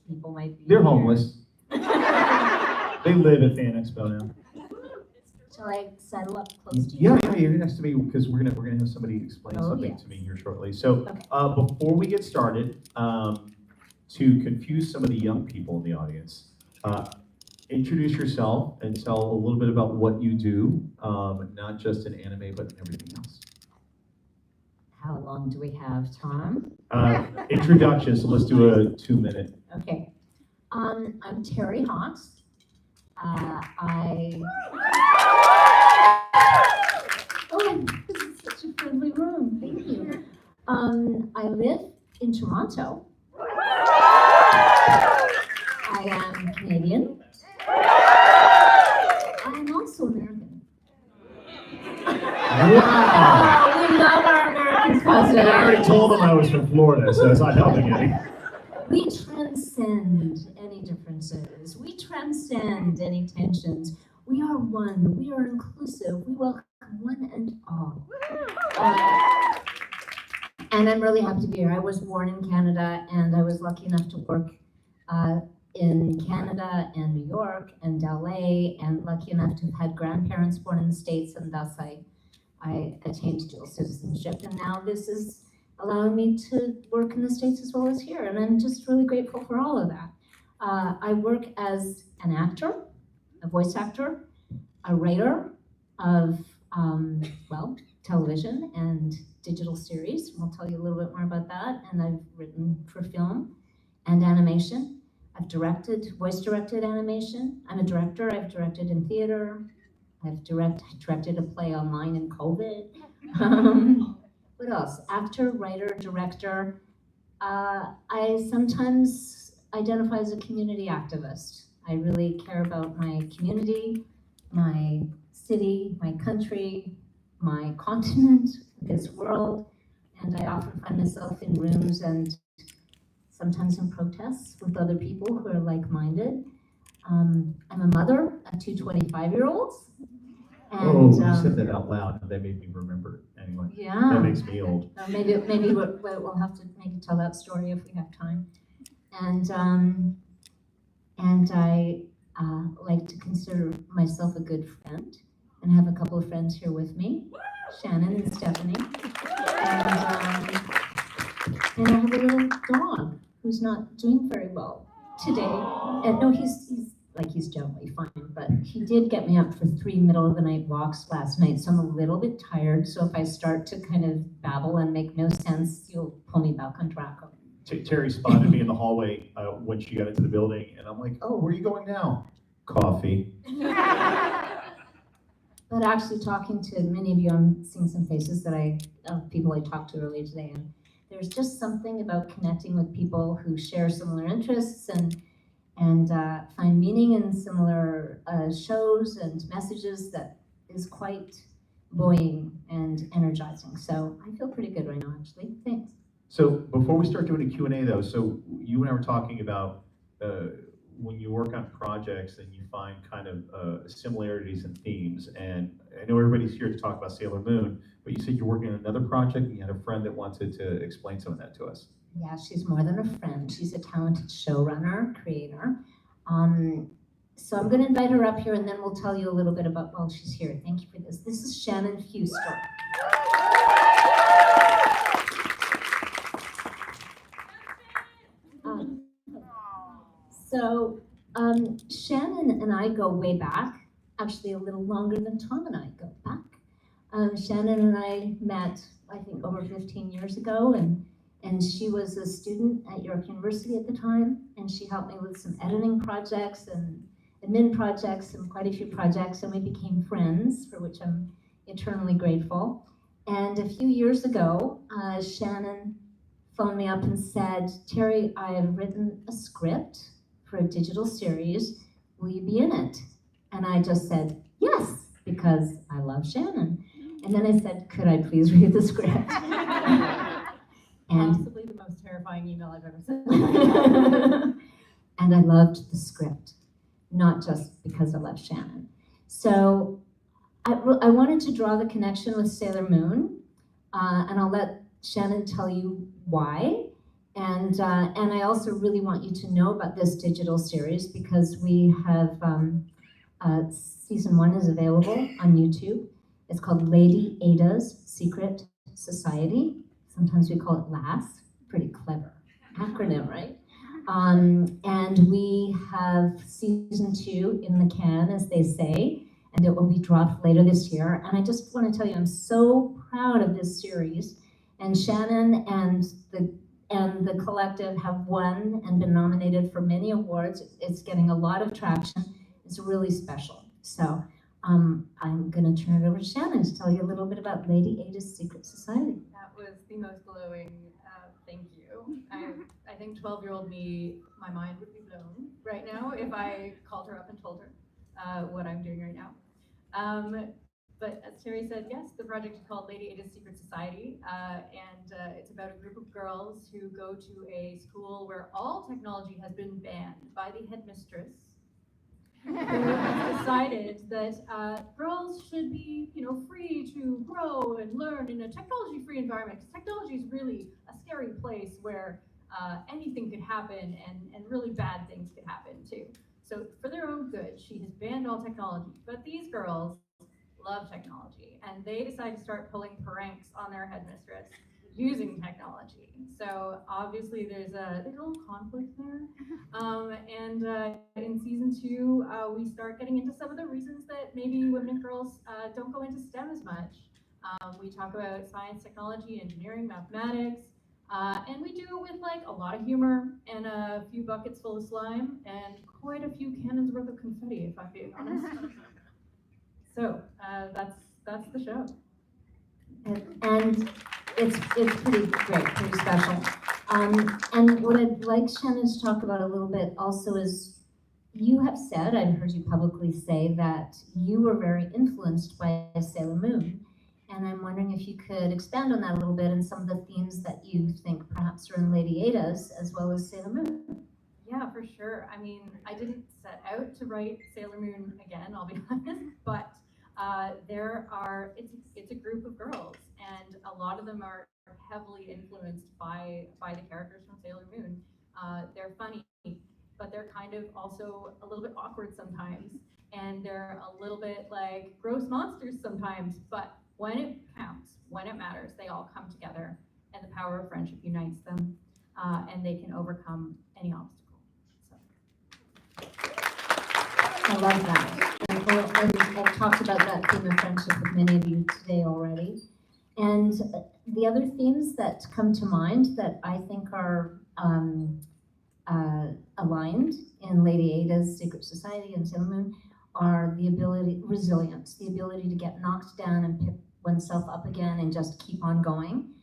people might be They're here. homeless. They live at Fanexpo now. Shall I settle up close to you? Yeah, you're next to me because we're gonna have somebody explain something yes. to me here shortly. So Okay. before we get started, to confuse some of the young people in the audience, introduce yourself and tell a little bit about what you do, not just in anime but in everything else. How long do we have, Tom? Introduction. So let's do a 2-minute. Okay. I'm Terri Hawkes. Oh, this is such a friendly room. Thank you. I live in Toronto. I am Canadian. I am also American. Wow! We love our American president. I already told them I was from Florida, so it's not helping any. We transcend any differences. We transcend any tensions. We are one. We are inclusive. We welcome one and all. And I'm really happy to be here. I was born in Canada, and I was lucky enough to work in Canada and New York and LA, and lucky enough to have had grandparents born in the States, and thus I attained dual citizenship. And now this is allowing me to work in the States as well as here, and I'm just really grateful for all of that. I work as an actor, a voice actor, a writer of, television and digital series. I'll tell you a little bit more about that. And I've written for film and animation. I've voice directed animation. I'm a director. I've directed in theater. I've directed a play online in COVID. What else? Actor, writer, director. I sometimes identify as a community activist. I really care about my community, my city, my country, my continent, this world, and I often find myself in rooms and sometimes in protests with other people who are like-minded. I'm a mother of two 25-year-olds. And, you said that out loud, and that made me remember it anyway. Yeah. That makes me old. Maybe we'll have to maybe tell that story if we have time. And I like to consider myself a good friend, and have a couple of friends here with me, Shannon and Stephanie. And I have a little dog who's not doing very well today. And no, he's generally fine, but he did get me up for 3 middle-of-the-night walks last night, so I'm a little bit tired. So if I start to kind of babble and make no sense, you'll pull me back on track. Terry spotted me in the hallway when she got into the building, and I'm like, "Oh, where are you going now?" Coffee. But actually, talking to many of you, I'm seeing some faces of people I talked to earlier today, and there's just something about connecting with people who share similar interests and find meaning in similar shows and messages that is quite buoying and energizing. So I feel pretty good right now, actually. Thanks. So before we start doing a Q&A though, so you and I were talking about when you work on projects and you find kind of similarities and themes, and I know everybody's here to talk about Sailor Moon, but you said you're working on another project and you had a friend that wanted to explain some of that to us. Yeah, she's more than a friend. She's a talented showrunner, creator. So I'm going to invite her up here, and then we'll tell you a little bit about, well, she's here. Thank you for this. This is Shannon Fuster. Shannon and I go way back, actually a little longer than Tom and I go back. Shannon and I met, I think, over 15 years ago, and she was a student at York University at the time, and she helped me with some editing projects and admin projects and quite a few projects, and we became friends, for which I'm eternally grateful. And a few years ago, Shannon phoned me up and said, "Terri, I have written a script for a digital series. Will you be in it?" And I just said, yes, because I love Shannon. And then I said, could I please read the script? And possibly the most terrifying email I've ever sent. And I loved the script, not just because I love Shannon. So I wanted to draw the connection with Sailor Moon, and I'll let Shannon tell you why. And I also really want you to know about this digital series because we have, season 1 is available on YouTube. It's called Lady Ada's Secret Society. Sometimes we call it LAS. Pretty clever acronym, right? And we have season 2 in the can, as they say, and it will be dropped later this year. And I just want to tell you, I'm so proud of this series. And Shannon and the collective have won and been nominated for many awards. It's getting a lot of traction. It's really special. So I'm going to turn it over to Shannon to tell you a little bit about Lady Ada's Secret Society. That was the most glowing thank you. I think 12-year-old me, my mind would be blown right now if I called her up and told her what I'm doing right now. But as Terri said, yes, the project is called Lady Ada's Secret Society, and it's about a group of girls who go to a school where all technology has been banned by the headmistress, who has decided that girls should be, free to grow and learn in a technology-free environment. Because technology is really a scary place where anything could happen and really bad things could happen too. So for their own good, she has banned all technology. But these girls love technology, and they decide to start pulling pranks on their headmistress using technology. So obviously there's a little conflict there. And in season 2, we start getting into some of the reasons that maybe women and girls don't go into STEM as much. We talk about science, technology, engineering, mathematics, and we do it with like a lot of humor and a few buckets full of slime and quite a few cannons worth of confetti, if I'm being honest. So that's the show. And it's pretty great, pretty special. And what I'd like Shannon to talk about a little bit also is you have said, I've heard you publicly say that you were very influenced by Sailor Moon. And I'm wondering if you could expand on that a little bit and some of the themes that you think perhaps are in Lady Ada's as well as Sailor Moon. Yeah, for sure. I mean, I didn't set out to write Sailor Moon again, I'll be honest, but it's a group of girls, and a lot of them are heavily influenced by the characters from Sailor Moon. They're funny, but they're kind of also a little bit awkward sometimes, and they're a little bit like gross monsters sometimes, but when it counts, when it matters, they all come together, and the power of friendship unites them, and they can overcome any obstacle. I love that. I've talked about that theme of friendship with many of you today already. And the other themes that come to mind that I think are aligned in Lady Ada's Secret Society and Sailor Moon are resilience, the ability to get knocked down and pick oneself up again and just keep on going.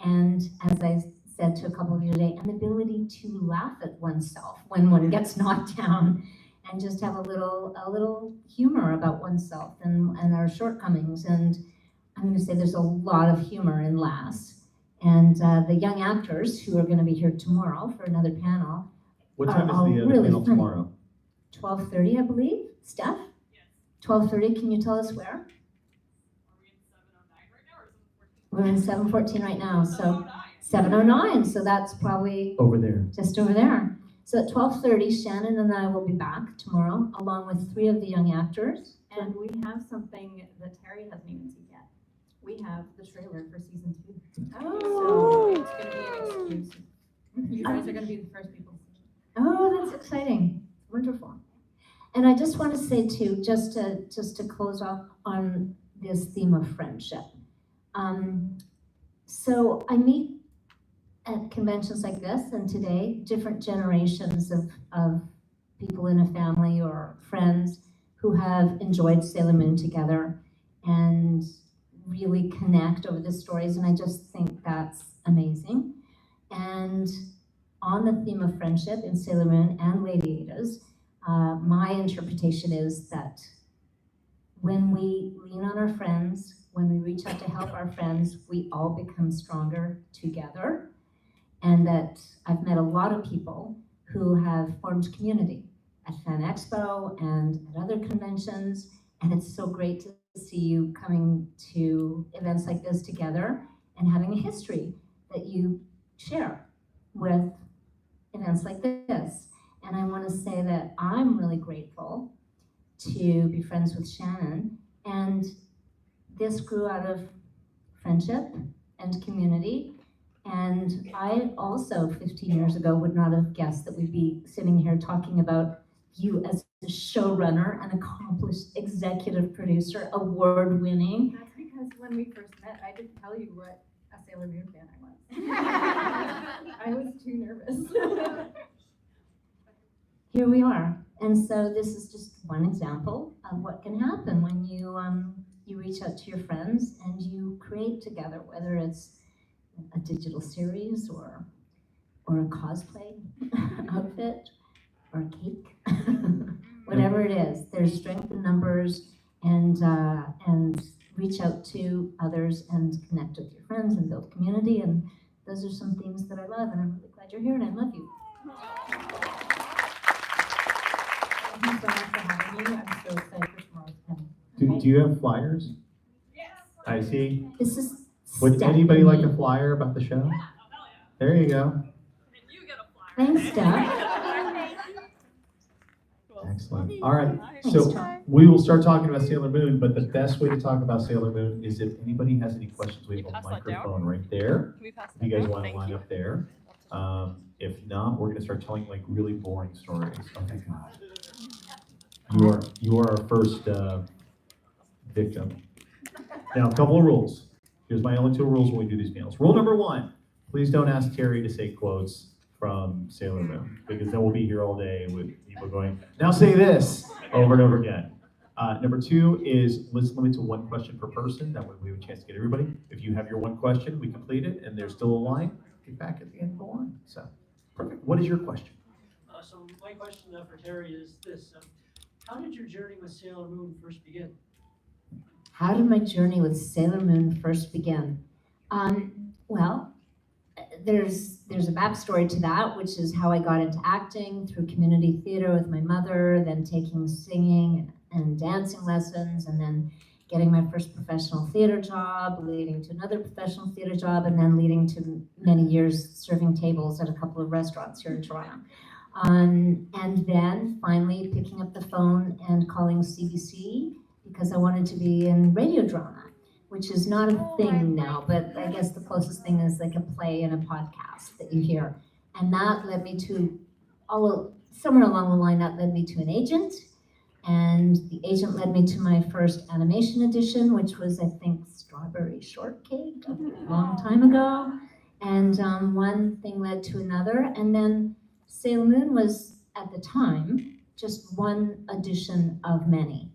And as I said to a couple of you today, an ability to laugh at oneself when one gets knocked down and just have a little humor about oneself and our shortcomings. And I'm going to say there's a lot of humor in LAS. And the young actors who are going to be here tomorrow for another panel. What time is the really panel funny. tomorrow? 12:30, I believe. Steph? Yes. 12:30, can you tell us where? Are we in 709 right now or 714? We're in 714 right now, so 709. 709, so that's probably Over there. just over there. So at 12:30, Shannon and I will be back tomorrow, along with 3 of the young actors. And we have something that Terri hasn't even seen yet. We have the trailer for season 2. Oh, So it's going to be an exclusive. You guys are going to be the first people to see it. oh, that's exciting. Wonderful. And I just want to say too, just to close off on this theme of friendship. So I meet at conventions like this and today, different generations of people in a family or friends who have enjoyed Sailor Moon together and really connect over the stories, and I just think that's amazing. And on the theme of friendship in Sailor Moon and Lady Ada's, my interpretation is that when we lean on our friends, when we reach out to help our friends, we all become stronger together. And that I've met a lot of people who have formed community at Fanexpo and at other conventions, and it's so great to see you coming to events like this together and having a history that you share. with events like this. And I want to say that I'm really grateful to be friends with Shannon. And this grew out of friendship and community. And I also, 15 years ago, would not have guessed that we'd be sitting here talking about you as a showrunner, an accomplished executive producer, award-winning. That's because when we first met, I didn't tell you what a Sailor Moon fan I was. I was too nervous. Here we are. And so this is just one example of what can happen when you reach out to your friends and you create together, whether it's a digital series or a cosplay outfit or a cake, whatever it is. There's strength in numbers, and reach out to others and connect with your friends and build community. And those are some things that I love, and I'm really glad you're here, and I love you. Thank you so much for having me. I'm so excited for tomorrow's panel. Do you have flyers? Yes. I see. This is Would anybody Stephanie. like a flyer about the show? There you go. Thanks, Steph. Excellent. All right. Thanks, So Tom. we will start talking about Sailor Moon, but the best way to talk about Sailor Moon is if anybody has any questions. We have a pass that down? microphone right there. Can we pass If you that guys down? want to Thank line you. up there. If not, we're going to start telling like really boring stories. Oh my God. You are our first victim. Now, a couple of rules. Here's my only two rules when we do these panels. Rule number one, please don't ask Terri to say quotes from Sailor Moon, because then we'll be here all day with people going, now say this, over and over again. Number two is let's limit to one question per person. That way we have a chance to get everybody. If you have your one question, we complete it, and there's still a line, get back at the end and go on. So, perfect. What is your question? So my question for Terri is this: how did your journey with Sailor Moon first begin? How did my journey with Sailor Moon first begin? Well, there's a backstory to that, which is how I got into acting through community theater with my mother, then taking singing and dancing lessons, and then getting my first professional theater job, leading to another professional theater job, and then leading to many years serving tables at a couple of restaurants here in Toronto. And then finally picking up the phone and calling CBC because I wanted to be in radio drama, which is not a thing now, but I guess the closest thing is like a play and a podcast that you hear. And that led me to, somewhere along the line, that led me to an agent. And the agent led me to my first animation audition, which was, I think, Strawberry Shortcake a long time ago. And one thing led to another. And then Sailor Moon was, at the time, just one audition of many.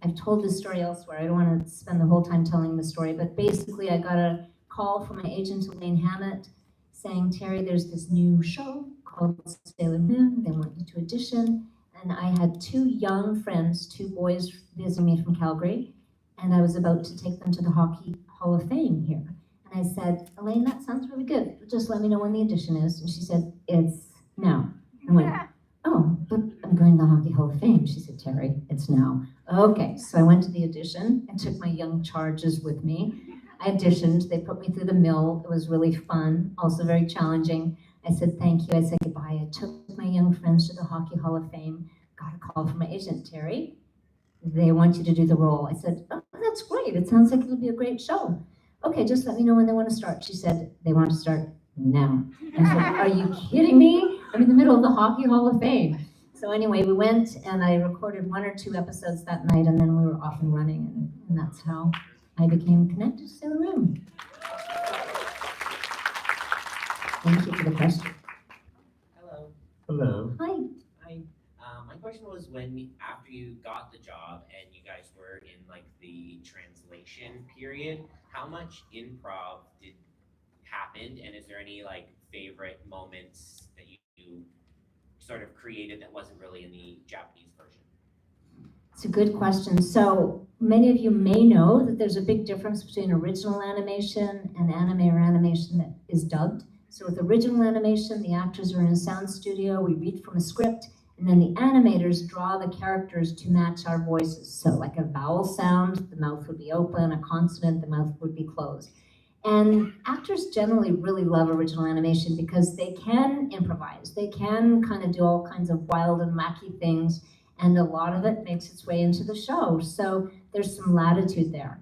I've told this story elsewhere. I don't want to spend the whole time telling the story, but basically I got a call from my agent, Elaine Hammett, saying, Terri, there's this new show called Sailor Moon. They want you to audition. And I had two young friends, two boys visiting me from Calgary, and I was about to take them to the Hockey Hall of Fame here. And I said, Elaine, that sounds really good. Just let me know when the audition is. And she said, it's now. And I went, oh, but I'm going to the Hockey Hall of Fame. She said, Terri, it's now. Okay, so I went to the audition and took my young charges with me. I auditioned, they put me through the mill. It was really fun, also very challenging. I said, thank you, I said goodbye. I took my young friends to the Hockey Hall of Fame, got a call from my agent, Terri, they want you to do the role. I said, oh, that's great. It sounds like it'll be a great show. Okay, just let me know when they want to start. She said, they want to start now. I said, are you kidding me? I'm in the middle of the Hockey Hall of Fame. So anyway, we went and I recorded 1 or 2 episodes that night, and then we were off and running, and that's how I became connected to Sailor Moon. Thank you for the question. Hello. Hello. Hi. Hi. My question was after you got the job and you guys were in like the translation period, how much improv happened, and is there any like favorite moments that you sort of created that wasn't really in the Japanese version? It's a good question. So many of you may know that there's a big difference between original animation and anime or animation that is dubbed. So with original animation, the actors are in a sound studio, we read from a script, and then the animators draw the characters to match our voices. So like a vowel sound, the mouth would be open, a consonant, the mouth would be closed. And actors generally really love original animation because they can improvise. They can kind of do all kinds of wild and wacky things, and a lot of it makes its way into the show. So there's some latitude there.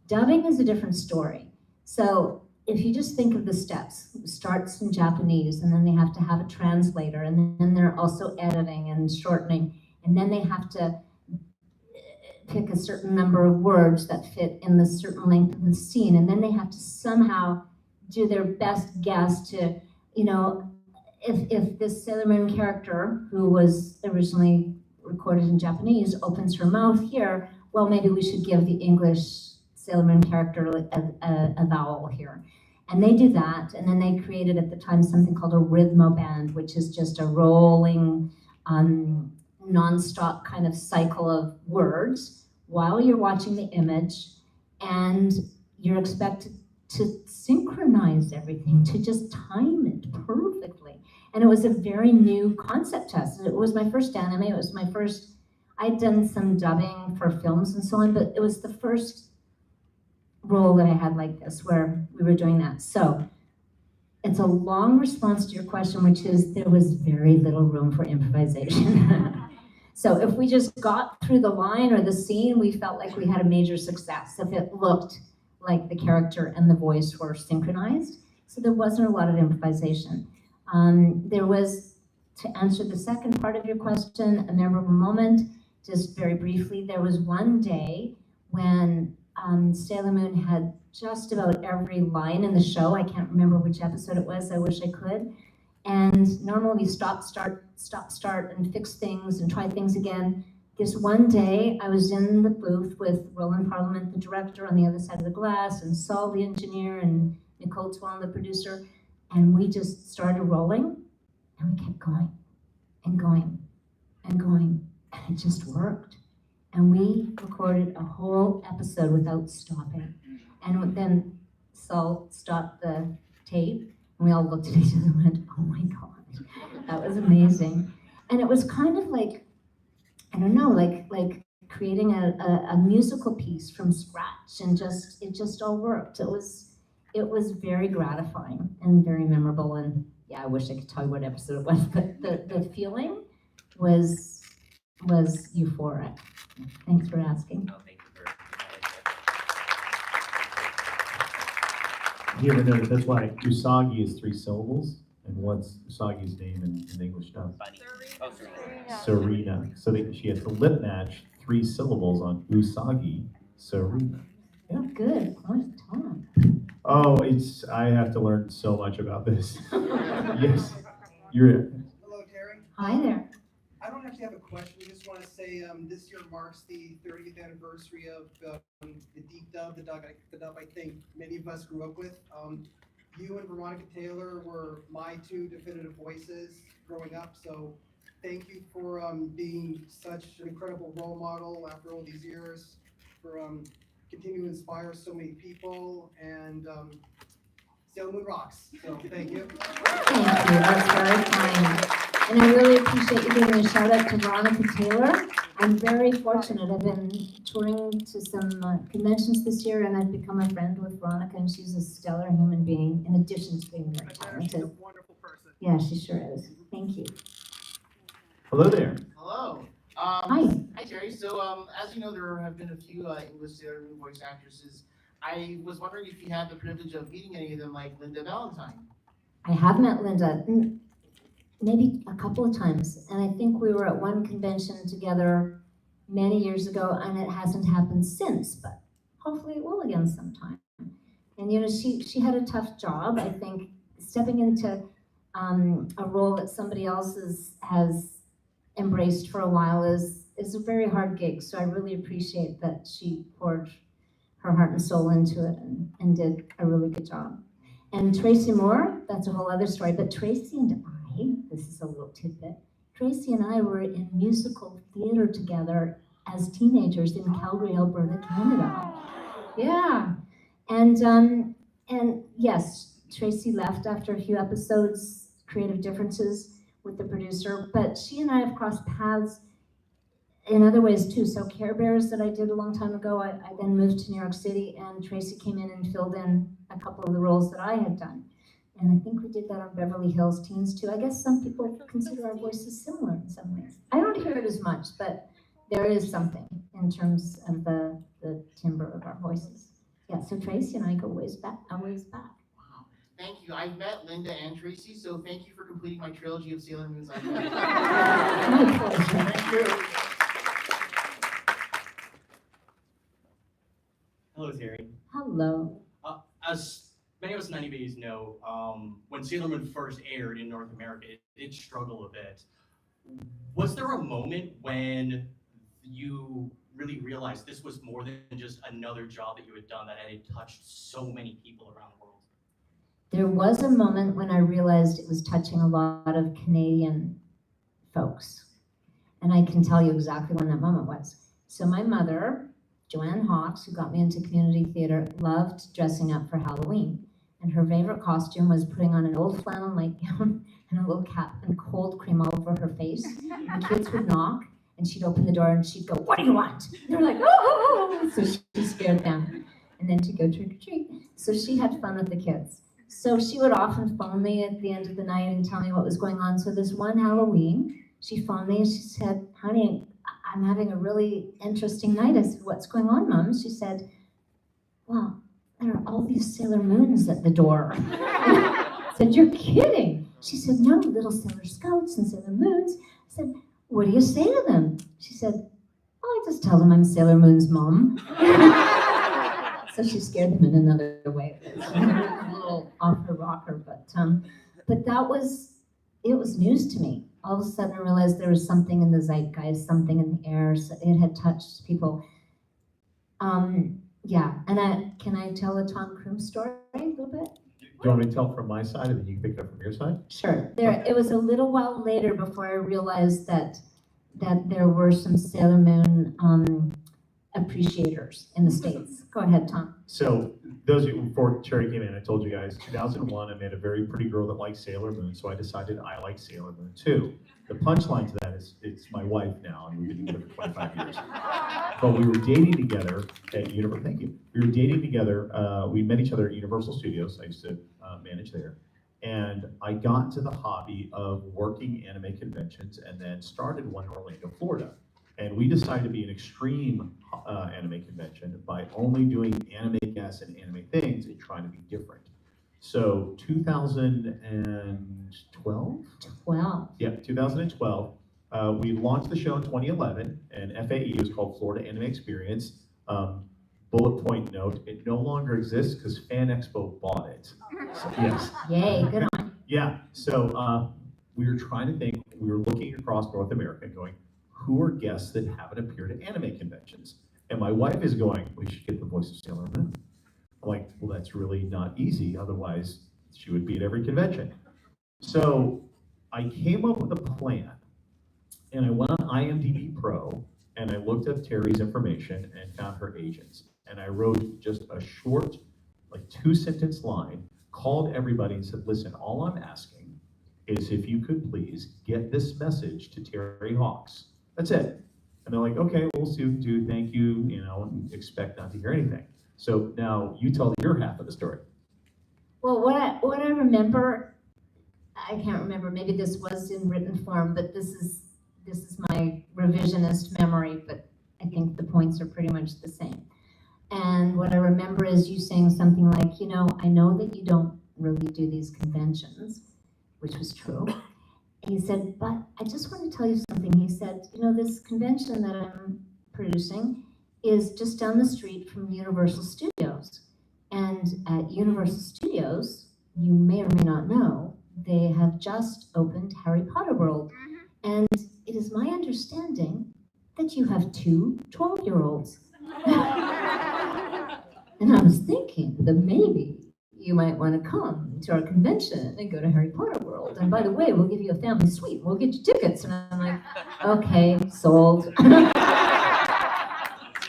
Dubbing is a different story. So if you just think of the steps, it starts in Japanese, and then they have to have a translator, and then they're also editing and shortening, and then they have to pick a certain number of words that fit in the certain length of the scene, and then they have to somehow do their best guess to, if this Sailor Moon character, who was originally recorded in Japanese, opens her mouth here, well, maybe we should give the English Sailor Moon character a vowel here. And they do that, and then they created at the time something called a rhythmoband, which is just a rolling, non-stop kind of cycle of words while you're watching the image, and you're expected to synchronize everything, to just time it perfectly. And it was a very new concept test. It was my first anime, it was my first, I'd done some dubbing for films and so on, but it was the first role that I had like this, where we were doing that. So it's a long response to your question, which is there was very little room for improvisation. So if we just got through the line or the scene, we felt like we had a major success if it looked like the character and the voice were synchronized. So there wasn't a lot of improvisation. There was, to answer the second part of your question, a memorable moment, just very briefly, there was one day when Sailor Moon had just about every line in the show. I can't remember which episode it was, I wish I could. And normally we stop, start, and fix things and try things again. This one day, I was in the booth with Roland Parliament, the director, on the other side of the glass, and Saul, the engineer, and Nicole Twan, the producer, and we just started rolling, and we kept going, and going, and going, and it just worked. And we recorded a whole episode without stopping. And then Saul stopped the tape, and we all looked at each other and went, oh my God, that was amazing. And it was kind of like, I don't know, like creating a musical piece from scratch, and it just all worked. It was very gratifying and very memorable, and yeah, I wish I could tell you what episode it was, but the feeling was euphoric. Thanks for asking. Oh, thank you for You ever notice that's why Usagi is 3 syllables, and what's Usagi's name in English dub? Bunny. Oh, sorry. Serena. So she has to lip match 3 syllables on Usagi, Serena. Yeah. Good point, Tom. Oh, I have to learn so much about this. Yes, you're. Hello, Terry. Hi there. I don't actually have a question. I just want to say this year marks the 30th anniversary of the deep dub, the dub I think many of us grew up with. You and Veronica Taylor were my 2 definitive voices growing up, so thank you for being such an incredible role model after all these years, for continuing to inspire so many people, and Sailor Moon rocks, so thank you. Thank you, that's very kind. And I really appreciate you giving a shout out to Veronica Taylor. I'm very fortunate. I've been touring to some conventions this year, and I've become a friend with Veronica, and she's a stellar human being, in addition to being very She's a talented. wonderful person. Yeah, she sure is. Thank you. Hello there. Hello. Hi. Hi, Terry. So, as you know, there have been a few English Sailor Moon voice actresses. I was wondering if you had the privilege of meeting any of them, like Linda Valentine. I have met Linda maybe a couple of times, and I think we were at one convention together many years ago, and it hasn't happened since, but hopefully it will again sometime. And she had a tough job. I think stepping into a role that somebody else has embraced for a while is a very hard gig. So I really appreciate that she poured her heart and soul into it and did a really good job. And Tracy Moore, that's a whole other story. But Tracy and I, this is a little tidbit, Tracy and I were in musical theater together as teenagers in Calgary, Alberta, Canada. Yeah. And yes, Tracy left after a few episodes, creative differences with the producer, but she and I have crossed paths in other ways too. So Care Bears that I did a long time ago, I then moved to New York City, and Tracy came in and filled in a couple of the roles that I had done. And I think we did that on Beverly Hills Teens too. I guess some people consider our voices similar in some ways. I don't hear it as much, but there is something in terms of the timbre of our voices. Yeah, so Tracy and I go ways back, a ways back. Wow. Thank you. I've met Linda and Tracy, so thank you for completing my trilogy of Sailor Moons. I've met. My pleasure. Thank you. Hello, Terri. Hello. As many of us 90Bs know, when Sailor Moon first aired in North America, it did struggle a bit. Was there a moment when you really realized this was more than just another job that you had done, that it had touched so many people around the world? There was a moment when I realized it was touching a lot of Canadian folks. And I can tell you exactly when that moment was. So my mother, Joanne Hawkes, who got me into community theater, loved dressing up for Halloween. And her favorite costume was putting on an old flannel nightgown and a little cap and cold cream all over her face. And the kids would knock, and she'd open the door and she'd go, "What do you want?" And they were like, "Oh!" So she scared them. And then to go trick or treat. So she had fun with the kids. So she would often phone me at the end of the night and tell me what was going on. So this one Halloween, she phoned me and she said, "Honey, I'm having a really interesting night." I said, "What's going on, Mom?" She said, "Well, there are all these Sailor Moons at the door." I said, "You're kidding." She said, "No, little Sailor Scouts and Sailor Moons." I said, "What do you say to them?" She said, "Oh, I just tell them I'm Sailor Moon's mom." So she scared them in another way. It was a little off her rocker, but it was news to me. All of a sudden I realized there was something in the zeitgeist, something in the air, so it had touched people. Yeah, and can I tell a Tom Cruise story a little bit? Do you want me to tell from my side and then you can pick it up from your side? Sure. It was a little while later before I realized that there were some Sailor Moon appreciators in the States. Go ahead, Tom. So those of you, before Terri came in, I told you guys, 2001, I met a very pretty girl that liked Sailor Moon, so I decided I like Sailor Moon too. The punchline to that is, it's my wife now, and we've been together for 25 years. But we were dating together at Universal. Thank you. We were dating together. We met each other at Universal Studios. I used to manage there. And I got into the hobby of working anime conventions and then started one in Orlando, Florida. And we decided to be an extreme anime convention by only doing anime guests and anime things and trying to be different. So 2012? 12. Yeah, 2012. We launched the show in 2011, and FAE was called Florida Anime Experience. Bullet point note, it no longer exists because Fanexpo bought it. So, yes. Yay, good on. Yeah, so we were trying to think, we were looking across North America going, who are guests that haven't appeared at anime conventions? And my wife is going, we should get the voice of Sailor Moon. I'm like, well, that's really not easy. Otherwise, she would be at every convention. So I came up with a plan, and I went on IMDb Pro, and I looked up Terri's information and found her agents. And I wrote just a short, like 2-sentence line, called everybody and said, listen, all I'm asking is if you could please get this message to Terri Hawkes. That's it. And they're like, okay, we'll see what we do, thank you, and expect not to hear anything. So now you tell your half of the story. Well, what I remember, I can't remember, maybe this was in written form, but this is my revisionist memory, but I think the points are pretty much the same. And what I remember is you saying something like, I know that you don't really do these conventions, which was true. He said, but I just want to tell you something. He said, this convention that I'm producing is just down the street from Universal Studios. And at Universal Studios, you may or may not know, they have just opened Harry Potter World. And it is my understanding that you have 2 12-year-olds. And I was thinking that maybe you might want to come to our convention and go to Harry Potter World. And by the way, we'll give you a family suite. We'll get you tickets. And I'm like, okay, sold.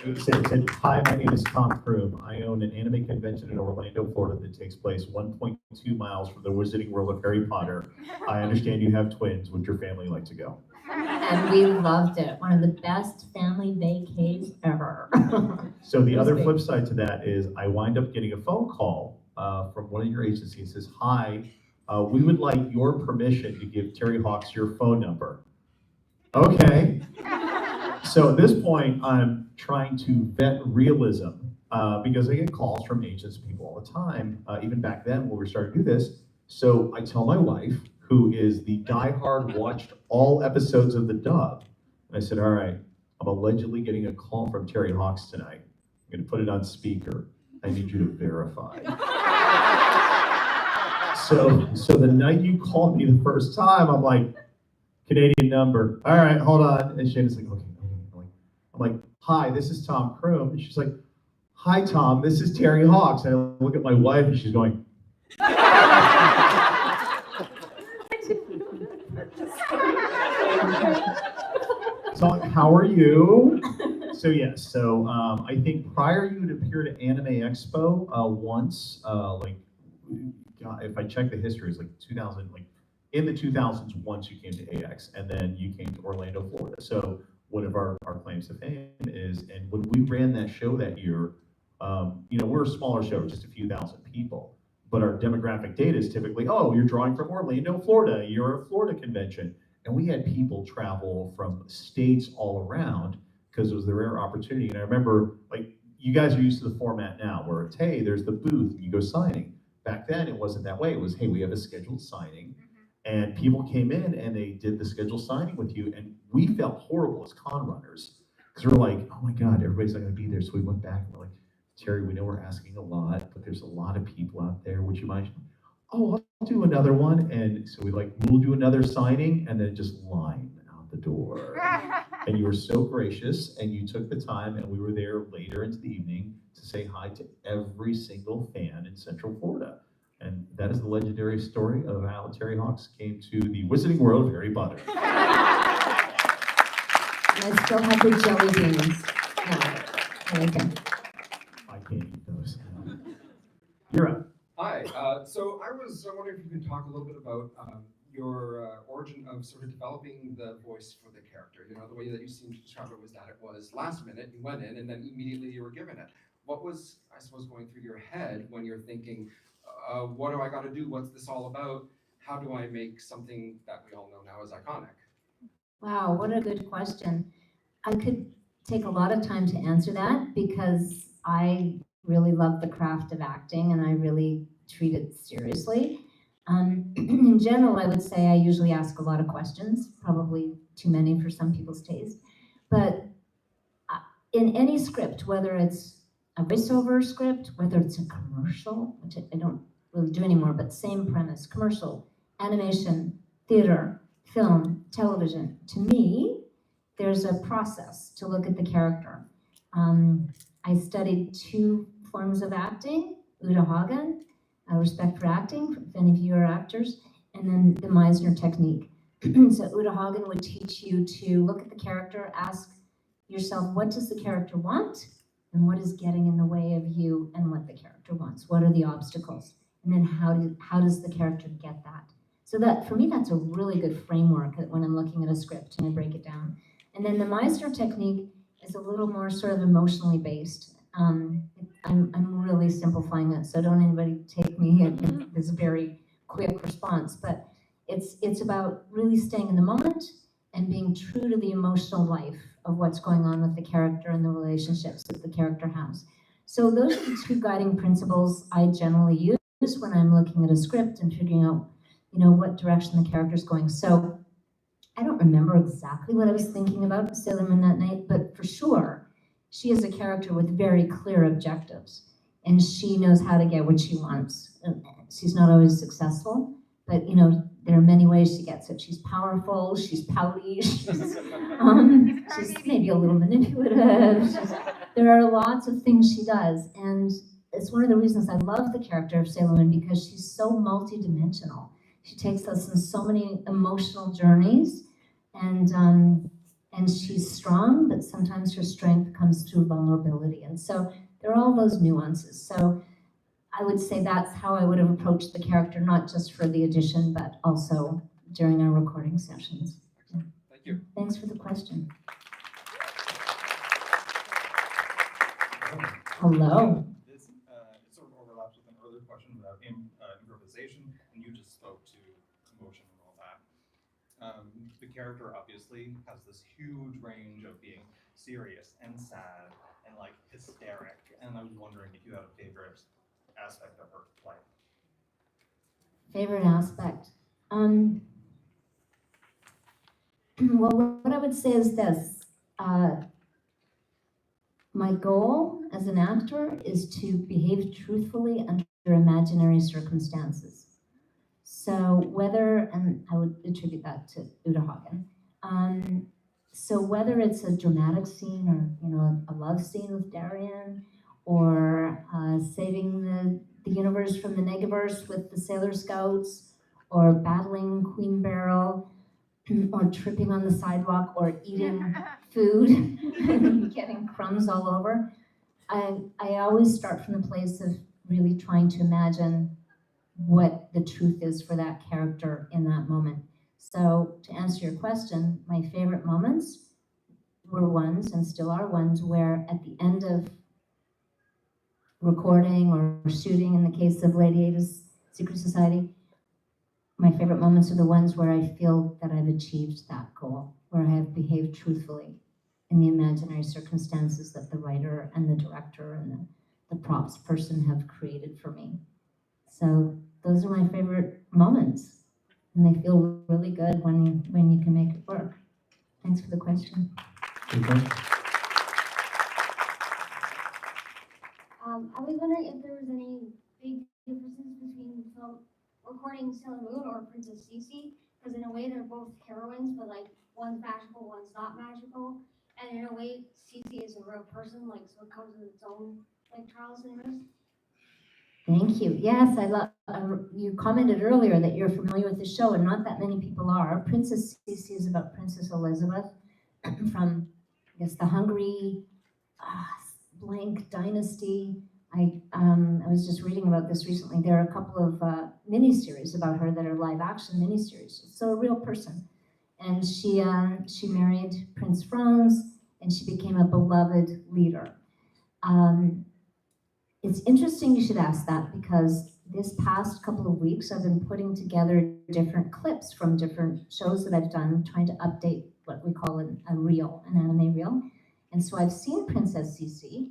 He said, hi, my name is Tom Kroom. I own an anime convention in Orlando, Florida that takes place 1.2 miles from the Wizarding World of Harry Potter. I understand you have twins. Would your family like to go? And we loved it. One of the best family vacays ever. So the other flip side to that is I wind up getting a phone call from one of your agencies. It says, "Hi, we would like your permission to give Terri Hawkes your phone number." Okay. So at this point, I'm trying to vet realism because I get calls from agents and people all the time, even back then when we were starting to do this. So I tell my wife, who is the diehard, watched all episodes of The Dub, and I said, "All right, I'm allegedly getting a call from Terri Hawkes tonight. I'm going to put it on speaker. I need you to verify." So the night you called me the first time, I'm like, "Canadian number. All right, hold on." And Shannon's like, "Okay." I'm like, "Hi, this is Tom Crume." And she's like, "Hi, Tom, this is Terri Hawkes." And I look at my wife and she's going, so I'm like, "How are you?" So yes, I think prior you had appeared at Anime Expo once, God, if I check the history, it's like 2000, like in the 2000s once you came to AX, and then you came to Orlando, Florida. So one of our claims to fame is, and when we ran that show that year, we're a smaller show, just a few thousand people, but our demographic data is typically, oh, you're drawing from Orlando, Florida, you're a Florida convention. And we had people travel from states all around because it was the rare opportunity. And I remember, like, you guys are used to the format now where it's, hey, there's the booth, and you go signing. Back then, it wasn't that way. It was, hey, we have a scheduled signing. And people came in and they did the scheduled signing with you. And we felt horrible as con runners because we're like, oh my God, everybody's not going to be there. So we went back and we're like, "Terri, we know we're asking a lot, but there's a lot of people out there. Would you mind?" "Oh, I'll do another one." And so we'll do another signing, and then just line out the door. And you were so gracious, and you took the time, and we were there later into the evening to say hi to every single fan in Central Florida. And that is the legendary story of how Terri Hawkes came to the Wizarding World of Harry Potter. And I still have the jelly beans. Okay. I can't eat those. You're up. Hi, so I was wondering if you could talk a little bit about your origin of sort of developing the voice for the character. You know, the way that you seemed to describe it was that it was last minute, you went in and then immediately you were given it. What was, I suppose, going through your head when you're thinking, what do I got to do? What's this all about? How do I make something that we all know now as iconic? Wow, what a good question. I could take a lot of time to answer that because I really love the craft of acting and I really treat it seriously. In general, I would say I usually ask a lot of questions, probably too many for some people's taste. But in any script, whether it's a voiceover script, whether it's a commercial, which I don't really do anymore, but same premise, commercial, animation, theater, film, television. To me, there's a process to look at the character. I studied 2 forms of acting, Uta Hagen, respect for acting, if any of you are actors, and then the Meisner technique. So Uta Hagen would teach you to look at the character, ask yourself, what does the character want? And what is getting in the way of you and what the character wants? What are the obstacles? And then how does the character get that? So that, for me, that's a really good framework when I'm looking at a script and I break it down. And then the Meisner technique is a little more sort of emotionally based. I'm really simplifying it, so don't anybody take me in this very quick response, but it's about really staying in the moment and being true to the emotional life of what's going on with the character and the relationships that the character has. So those are the 2 guiding principles I generally use when I'm looking at a script and figuring out, what direction the character's going. So I don't remember exactly what I was thinking about Sailor Moon that night, but for sure, she is a character with very clear objectives, and she knows how to get what she wants. She's not always successful, but there are many ways she gets it. She's powerful, she's pouty, she's maybe a little manipulative. There are lots of things she does, and it's one of the reasons I love the character of Sailor Moon because she's so multidimensional. She takes us on so many emotional journeys, and she's strong, but sometimes her strength comes through vulnerability. And so there are all those nuances. So I would say that's how I would have approached the character, not just for the audition, but also during our recording sessions. Yeah. Thank you. Thanks for the question. Hello. This sort of overlaps with an earlier question improvisation, and you just spoke to emotion and all that. The character obviously has this huge range of being serious and sad and like hysteric, and I was wondering if you had a favorite aspect of her life. Favorite aspect. Well, what I would say is this. My goal as an actor is to behave truthfully under imaginary circumstances. So whether, and I would attribute that to Uta Hagen. So whether it's a dramatic scene or, a love scene with Darian, or saving the universe from the Negaverse with the Sailor Scouts, or battling Queen Beryl, or tripping on the sidewalk, or eating food and getting crumbs all over, I always start from the place of really trying to imagine what the truth is for that character in that moment. So to answer your question, my favorite moments were ones, and still are ones, where at the end of recording or shooting, in the case of Lady Ada's Secret Society, my favorite moments are the ones where I feel that I've achieved that goal, where I have behaved truthfully in the imaginary circumstances that the writer and the director and the props person have created for me. So those are my favorite moments, and they feel really good when you can make it work. Thanks for the question. Good question. I was wondering if there was any big differences between recording Sailor Moon or Princess Cece, because in a way they're both heroines, but like one's magical, one's not magical, and in a way Cece is a real person, like so it comes with its own like trials and risks. Thank you. Yes, I love. You commented earlier that you're familiar with the show, and not that many people are. Princess Cece is about Princess Elizabeth from, I guess, the Hungary blank dynasty. I was just reading about this recently. There are a couple of miniseries about her that are live action miniseries. So a real person, and she married Prince Franz, and she became a beloved leader. It's interesting you should ask that, because this past couple of weeks I've been putting together different clips from different shows that I've done, trying to update what we call a reel, an anime reel. And so I've seen Princess Cece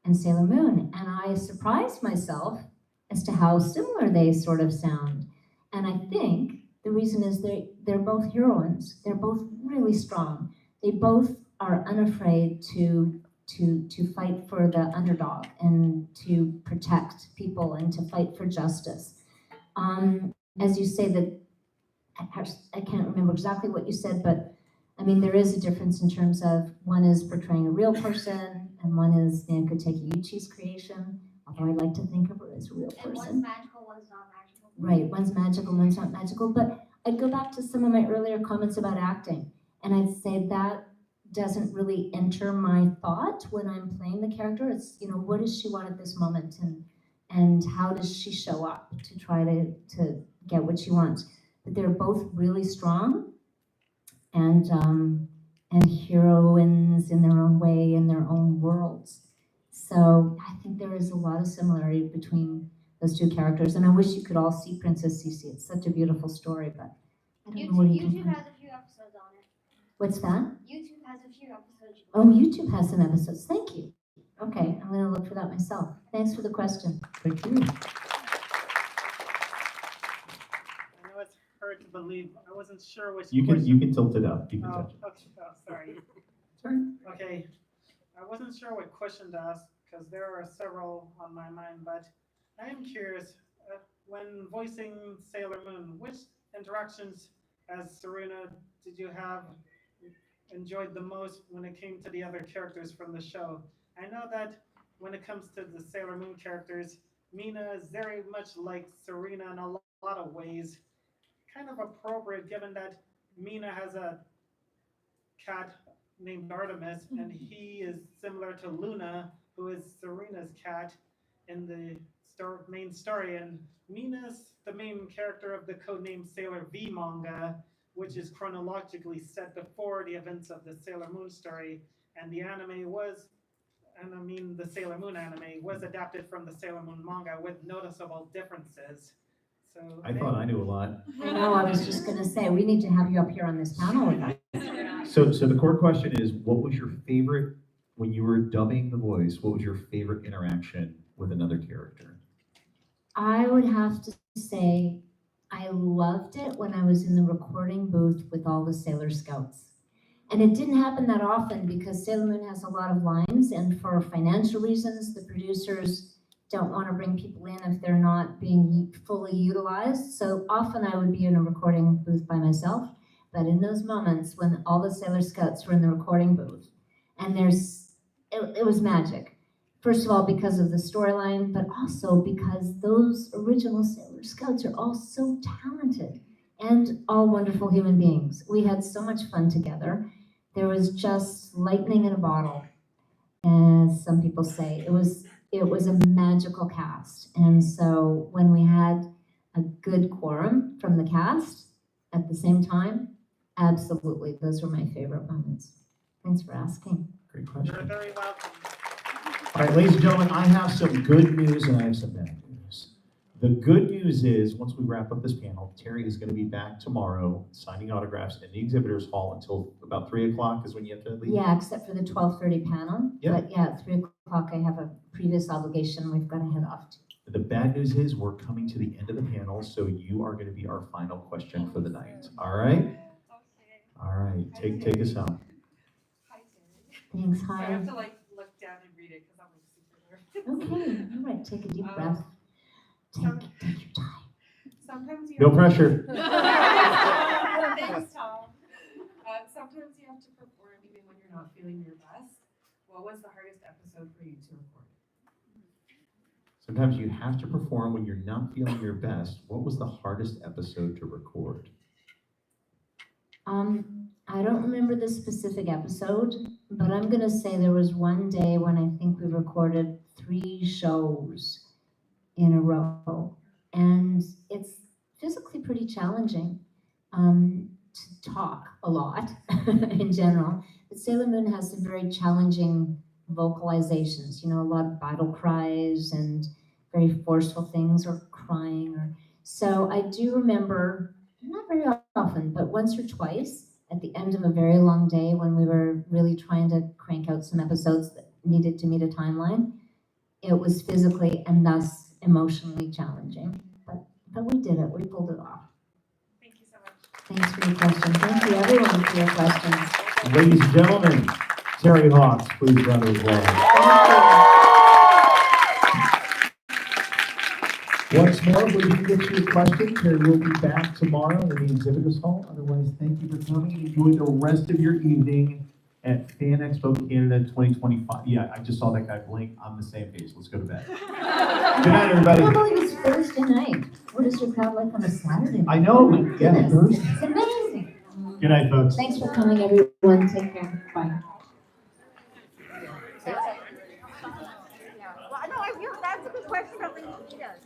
and Sailor Moon, and I surprised myself as to how similar they sort of sound. And I think the reason is they're both heroines. They're both really strong. They both are unafraid to fight for the underdog and to protect people and to fight for justice. As you say that, I can't remember exactly what you said, but I mean, there is a difference in terms of one is portraying a real person and one is Nanko Takeuchi's creation, although I like to think of her as a real person. And one's magical, one's not magical. Right, one's magical, one's not magical. But I'd go back to some of my earlier comments about acting, and I'd say that doesn't really enter my thought when I'm playing the character. It's, what does she want at this moment, and how does she show up to try to get what she wants. But they're both really strong and heroines in their own way, in their own worlds. So I think there is a lot of similarity between those two characters, and I wish you could all see Princess Cece. It's such a beautiful story, but I don't know where you can YouTube find has a few episodes on it. What's that? YouTube has a few episodes. Oh, YouTube has some episodes. Thank you. Okay, I'm going to look for that myself. Thanks for the question. Thank you. I know it's hard to believe. I wasn't sure which You can tilt it up. You can Oh, touch it. okay. Oh, sorry. Sorry. Okay. I wasn't sure what question to ask because there are several on my mind, but I am curious, when voicing Sailor Moon, which interactions as Serena did you have enjoyed the most when it came to the other characters from the show? I know that when it comes to the Sailor Moon characters, Mina is very much like Serena in a lot of ways. Kind of appropriate given that Mina has a cat named Artemis, and he is similar to Luna, who is Serena's cat in the main story. And Mina's the main character of the codenamed Sailor V manga, which is chronologically set before the events of the Sailor Moon story. And the anime was and I mean the Sailor Moon anime, was adapted from the Sailor Moon manga with noticeable differences. So I thought I knew a lot. I know, I was just gonna say, we need to have you up here on this panel with us. So the core question is, what was your favorite, when you were dubbing the voice, what was your favorite interaction with another character? I would have to say, I loved it when I was in the recording booth with all the Sailor Scouts. And it didn't happen that often because Sailor Moon has a lot of lines, and for financial reasons, the producers don't want to bring people in if they're not being fully utilized. So often I would be in a recording booth by myself, but in those moments when all the Sailor Scouts were in the recording booth, and it was magic. First of all, because of the storyline, but also because those original Sailor Scouts are all so talented and all wonderful human beings. We had so much fun together. There was just lightning in a bottle, as some people say. It was a magical cast. And so when we had a good quorum from the cast at the same time, absolutely, those were my favorite moments. Thanks for asking. Great You're question. very welcome. All right, ladies and gentlemen, I have some good news and I have some bad news. The good news is, once we wrap up this panel, Terri is going to be back tomorrow signing autographs in the exhibitors hall until about 3 o'clock is when you have to leave. Yeah, except for the 12:30 panel. Yeah. But yeah, at 3 o'clock, I have a previous obligation we've got to head off to. The bad news is we're coming to the end of the panel, so you are going to be our final question for the night. All right? All right, take us out. Hi, Terri. Thanks, So I hi. have to like look down and read it because I'm like super nervous. Okay, all right, take a deep breath. Take your time. Sometimes you No have pressure. Thanks, Tom. Sometimes you have to perform even when you're not feeling your best. What was the hardest episode for you to record? Sometimes you have to perform when you're not feeling your best. What was the hardest episode to record? I don't remember the specific episode, but I'm gonna say there was one day when I think we recorded 3 shows in a row, and it's physically pretty challenging to talk a lot in general. But Sailor Moon has some very challenging vocalizations, you know, a lot of battle cries and very forceful things, or crying, or so I do remember, not very often, but once or twice at the end of a very long day when we were really trying to crank out some episodes that needed to meet a timeline, it was physically and thus emotionally challenging. But we did it, we pulled it off. Thank you so much. Thanks for your question. Thank you everyone for your questions. Ladies and gentlemen, Terri Hawkes, please round of applause. Thank you. Once more, if we didn't get to your question, Terri will be back tomorrow in the exhibitors hall. Otherwise, thank you for coming. Enjoy the rest of your evening at Fanexpo Canada 2025. Yeah, I just saw that guy blink. I'm the same page. Let's go to bed. Good night, everybody. I can't believe it's Thursday night. What is your crowd like on a Saturday night? I know. Oh my Yeah, goodness. Thursday. It's amazing. Good night, folks. Thanks for coming, everyone. Take care. Bye. Well, no, that's a good question. Probably he does.